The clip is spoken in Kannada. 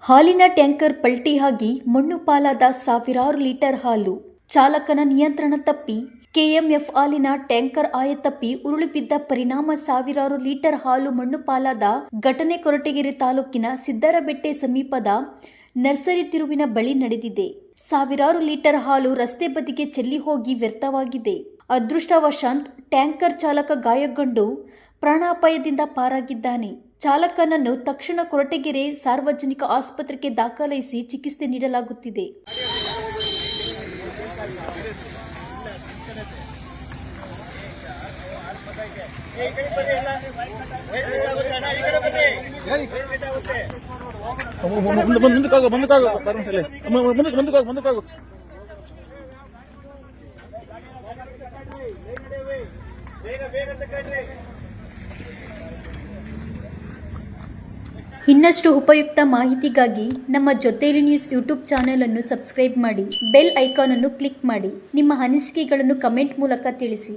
ಹಾಲಿನ ಟ್ಯಾಂಕರ್ ಪಲ್ಟಿ ಆಗಿ ಮಣ್ಣು ಪಾಲಾದ ಸಾವಿರಾರು ಲೀಟರ್ ಹಾಲು. ಚಾಲಕನ ನಿಯಂತ್ರಣ ತಪ್ಪಿ ಕೆಎಂಎಫ್ ಹಾಲಿನ ಟ್ಯಾಂಕರ್ ಆಯತಪ್ಪಿ ಉರುಳಿ ಬಿದ್ದ ಪರಿಣಾಮ ಸಾವಿರಾರು ಲೀಟರ್ ಹಾಲು ಮಣ್ಣು ಪಾಲಾದ ಘಟನೆ ಕೊರಟಗೆರೆ ತಾಲೂಕಿನ ಸಿದ್ದರಬೆಟ್ಟೆ ಸಮೀಪದ ನರ್ಸರಿ ತಿರುವಿನ ಬಳಿ ನಡೆದಿದೆ. ಸಾವಿರಾರು ಲೀಟರ್ ಹಾಲು ರಸ್ತೆ ಬದಿಗೆ ಚೆಲ್ಲಿ ಹೋಗಿ ವ್ಯರ್ಥವಾಗಿದೆ. ಅದೃಷ್ಟವಶಾತ್ ಟ್ಯಾಂಕರ್ ಚಾಲಕ ಗಾಯಗೊಂಡು ಪ್ರಾಣಾಪಾಯದಿಂದ ಪಾರಾಗಿದ್ದಾನೆ. ಚಾಲಕನನ್ನು ತಕ್ಷಣ ಕೊರಟಗೆರೆ ಸಾರ್ವಜನಿಕ ಆಸ್ಪತ್ರೆಗೆ ದಾಖಲಿಸಿ ಚಿಕಿತ್ಸೆ ನೀಡಲಾಗುತ್ತಿದೆ. ಇನ್ನಷ್ಟು ಉಪಯುಕ್ತ ಮಾಹಿತಿಗಾಗಿ ನಮ್ಮ ಜೊತೆಯಲ್ಲಿ ನ್ಯೂಸ್ ಯೂಟ್ಯೂಬ್ ಚಾನೆಲ್ ಅನ್ನು ಸಬ್ಸ್ಕ್ರೈಬ್ ಮಾಡಿ, ಬೆಲ್ ಐಕಾನ್ ಅನ್ನು ಕ್ಲಿಕ್ ಮಾಡಿ. ನಿಮ್ಮ ಅನಿಸಿಕೆಗಳನ್ನು ಕಮೆಂಟ್ ಮೂಲಕ ತಿಳಿಸಿ.